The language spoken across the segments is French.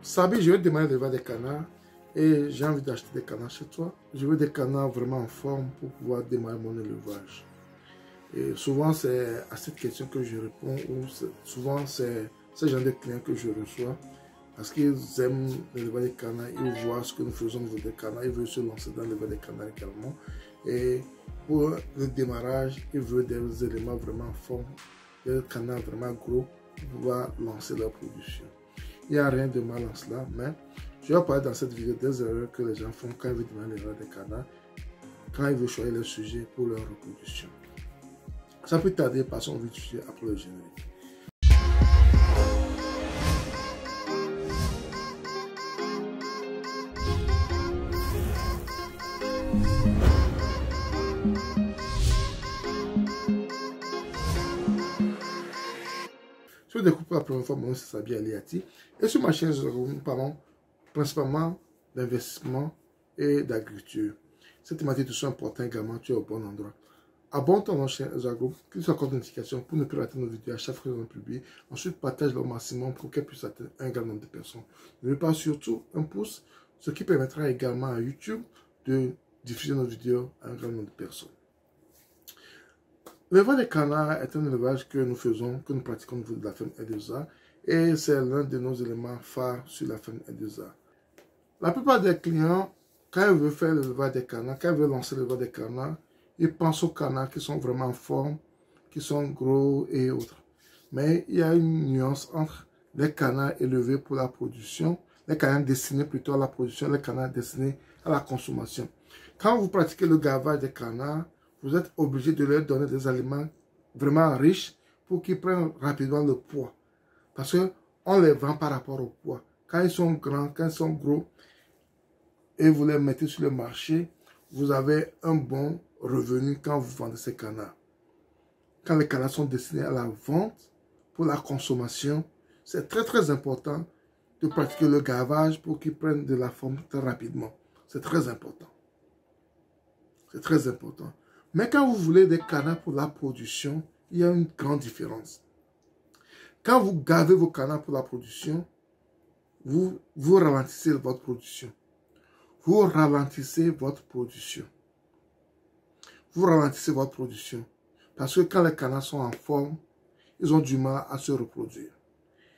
Sabi, je vais démarrer l'élevage des canards et j'ai envie d'acheter des canards chez toi. Je veux des canards vraiment en forme pour pouvoir démarrer mon élevage. Et souvent, c'est à cette question que je réponds, ou souvent, c'est ce genre de clients que je reçois parce qu'ils aiment l'élevage des canards, ils voient ce que nous faisons au niveau des canards, ils veulent se lancer dans l'élevage des canards également. Et pour le démarrage, ils veulent des éléments vraiment en forme, des canards vraiment gros pour pouvoir lancer leur production. Il n'y a rien de mal en cela, mais je vais parler dans cette vidéo des erreurs que les gens font quand ils veulent démarrer l'élevage des canards, quand ils veulent choisir le sujet pour leur reproduction. Sans plus tarder, passons au vif du sujet après le générique. Si vous découvrez pour la première fois, mon nom c'est Sabi Aliati. Et sur ma chaîne, nous parlons principalement d'investissement et d'agriculture. Cette thématique est importante également, tu es au bon endroit. Abonne-toi dans la chaîne Ezra-Group, clique sur la cloche de notification pour ne plus rater nos vidéos à chaque fois que nous publions. Ensuite, partage-le au maximum pour qu'elle puisse atteindre un grand nombre de personnes. N'oubliez pas surtout un pouce, ce qui permettra également à YouTube de diffuser nos vidéos à un grand nombre de personnes. L'élevage des canards est un élevage que nous faisons, que nous pratiquons au niveau de la ferme Edeza, et c'est l'un de nos éléments phares sur la ferme Edeza. La plupart des clients, quand ils veulent faire l'élevage des canards, quand ils veulent lancer l'élevage des canards, ils pensent aux canards qui sont vraiment en forme, qui sont gros et autres. Mais il y a une nuance entre les canards élevés pour la production, les canards destinés plutôt à la production, les canards destinés à la consommation. Quand vous pratiquez le gavage des canards, vous êtes obligé de leur donner des aliments vraiment riches pour qu'ils prennent rapidement le poids. Parce qu'on les vend par rapport au poids. Quand ils sont grands, quand ils sont gros, et vous les mettez sur le marché, vous avez un bon revenu quand vous vendez ces canards. Quand les canards sont destinés à la vente, pour la consommation, c'est très important de pratiquer le gavage pour qu'ils prennent de la forme très rapidement. C'est très important. C'est très important. Mais quand vous voulez des canards pour la production, il y a une grande différence. Quand vous gavez vos canards pour la production, vous ralentissez votre production. Vous ralentissez votre production. Vous ralentissez votre production. Parce que quand les canards sont en forme, ils ont du mal à se reproduire.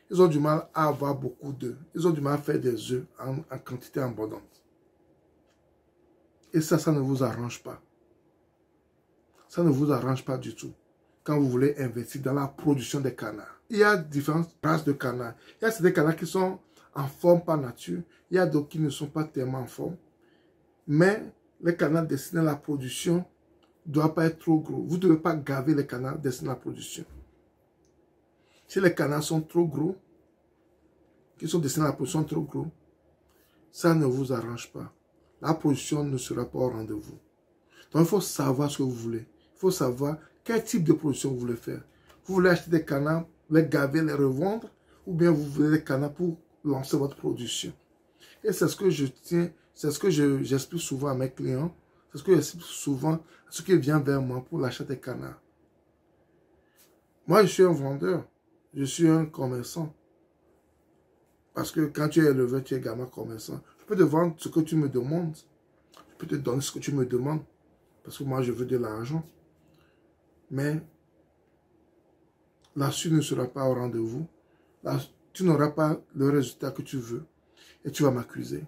Ils ont du mal à avoir beaucoup d'œufs. Ils ont du mal à faire des œufs en quantité abondante. Et ça ne vous arrange pas. Ça ne vous arrange pas du tout quand vous voulez investir dans la production des canards. Il y a différentes races de canards. Il y a des canards qui sont en forme par nature. Il y a d'autres qui ne sont pas tellement en forme. Mais les canards destinés à la production ne doivent pas être trop gros. Vous ne devez pas gaver les canards destinés à la production. Si les canards sont trop gros, qui sont destinés à la production trop gros, ça ne vous arrange pas. La production ne sera pas au rendez-vous. Donc il faut savoir ce que vous voulez. Il faut savoir quel type de production vous voulez faire. Vous voulez acheter des canards, les gaver, les revendre, ou bien vous voulez des canards pour lancer votre production. Et c'est ce que je tiens, c'est ce que j'explique souvent à mes clients, c'est ce que j'explique souvent à ceux qui viennent vers moi pour l'achat des canards. Moi, je suis un vendeur, je suis un commerçant. Parce que quand tu es éleveur, tu es également commerçant. Je peux te vendre ce que tu me demandes. Je peux te donner ce que tu me demandes. Parce que moi, je veux de l'argent. Mais la suite ne sera pas au rendez-vous. Tu n'auras pas le résultat que tu veux. Et tu vas m'accuser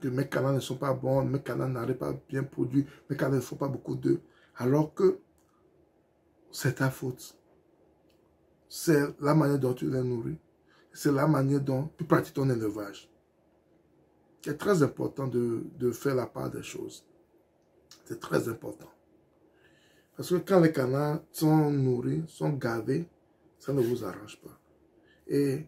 que mes canards ne sont pas bons, mes canards n'arrivent pas bien produits, mes canards ne font pas beaucoup d'œufs. Alors que c'est ta faute. C'est la manière dont tu les nourris. C'est la manière dont tu pratiques ton élevage. C'est très important de faire la part des choses. C'est très important. Parce que quand les canards sont nourris, sont gavés, ça ne vous arrange pas. Et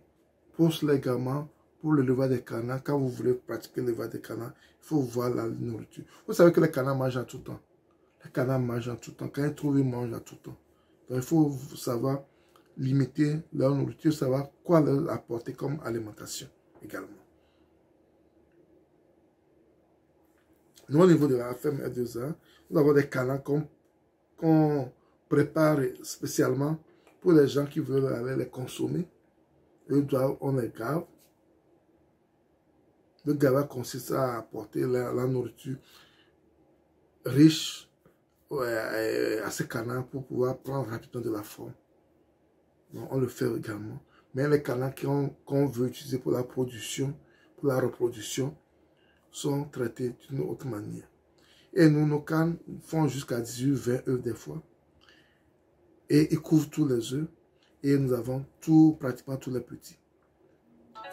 pour cela également, pour l'élevage des canards, quand vous voulez pratiquer l'élevage des canards, il faut voir la nourriture. Vous savez que les canards mangent en tout temps. Les canards mangent en tout temps. Quand ils trouvent, ils mangent en tout temps. Donc il faut savoir limiter leur nourriture, savoir quoi leur apporter comme alimentation également. Nous, au niveau de la ferme Edeza, nous avons des canards qu'on prépare spécialement pour les gens qui veulent aller les consommer. On les gave. Le gavage consiste à apporter la nourriture riche à ces canards pour pouvoir prendre rapidement de la forme. Donc, on le fait également. Mais les canards qu'on veut utiliser pour la production, pour la reproduction, sont traités d'une autre manière. Et nous, nos cannes font jusqu'à 18-20 œufs des fois. Et ils couvrent tous les œufs. Et nous avons pratiquement tous les petits.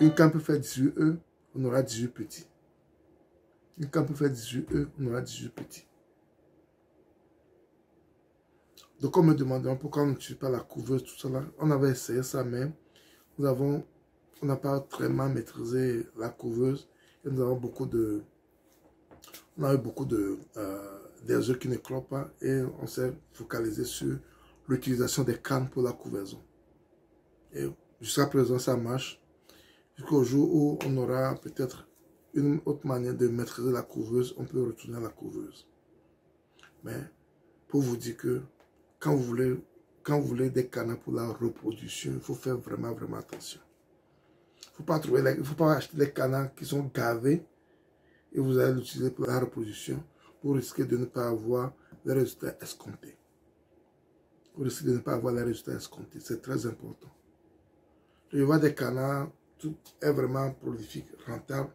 Une canne peut faire 18 œufs, on aura 18 petits. Une canne peut faire 18 œufs, on aura 18 petits. Donc on me demandait pourquoi on n'utilise pas la couveuse, tout cela. On avait essayé ça même. On n'a pas très mal maîtrisé la couveuse. Et nous avons on a eu beaucoup des œufs qui ne clopent pas. Et on s'est focalisé sur l'utilisation des cannes pour la couvaison. Et jusqu'à présent, ça marche. Jusqu'au jour où on aura peut-être une autre manière de maîtriser la couveuse, on peut retourner à la couveuse. Mais pour vous dire que quand vous voulez des canards pour la reproduction, il faut faire vraiment attention. Il ne faut pas acheter des canards qui sont gavés et vous allez l'utiliser pour la reproduction. Vous risquez de ne pas avoir les résultats escomptés. Vous risquez de ne pas avoir les résultats escomptés. C'est très important. L'élevage des canards, tout est vraiment prolifique, rentable,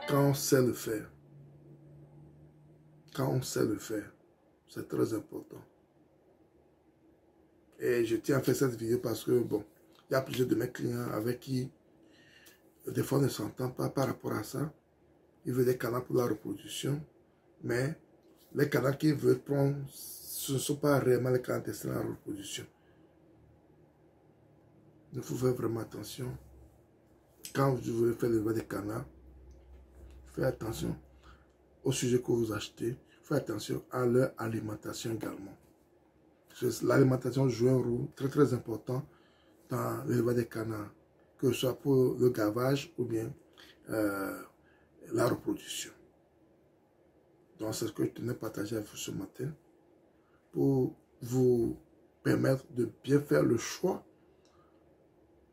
quand on sait le faire. Quand on sait le faire, c'est très important. Et je tiens à faire cette vidéo parce que, bon, il y a plusieurs de mes clients avec qui, des fois, on ne s'entend pas par rapport à ça. Ils veulent des canards pour la reproduction, mais les canards qu'ils veulent prendre, ce ne sont pas réellement les canards destinés à la reproduction. Il faut faire vraiment attention. Quand vous voulez faire l'élevage des canards, faites attention au sujet que vous achetez. Faites attention à leur alimentation également. L'alimentation joue un rôle très important dans l'élevage des canards, que ce soit pour le gavage ou bien la reproduction. Donc c'est ce que je tenais à partager avec vous ce matin pour vous permettre de bien faire le choix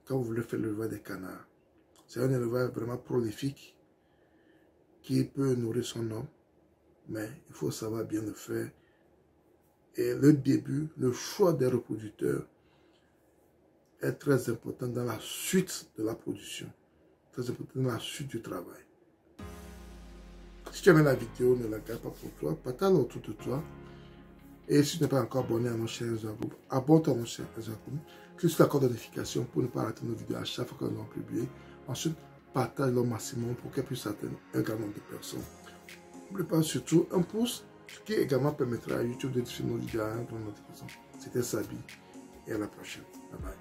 quand vous voulez faire l'élevage des canards. C'est un élevage vraiment prolifique qui peut nourrir son homme, mais il faut savoir bien le faire. Et le début, le choix des reproducteurs est très important dans la suite de la production, très important dans la suite du travail. Si tu aimes la vidéo, ne la garde pas pour toi, partage-la autour de toi. Et si tu n'es pas encore abonné à nos chaînes Group, abonne-toi à nos chaînes Group. Clique sur la cloche de notification pour ne pas rater nos vidéos à chaque fois que nous allons publier. Ensuite, partage-le au maximum pour qu'elle puisse atteindre un grand nombre de personnes. N'oublie pas surtout un pouce qui également permettra à YouTube de diffuser nos vidéos à un grand nombre de personnes. C'était Sabi et à la prochaine. Bye bye.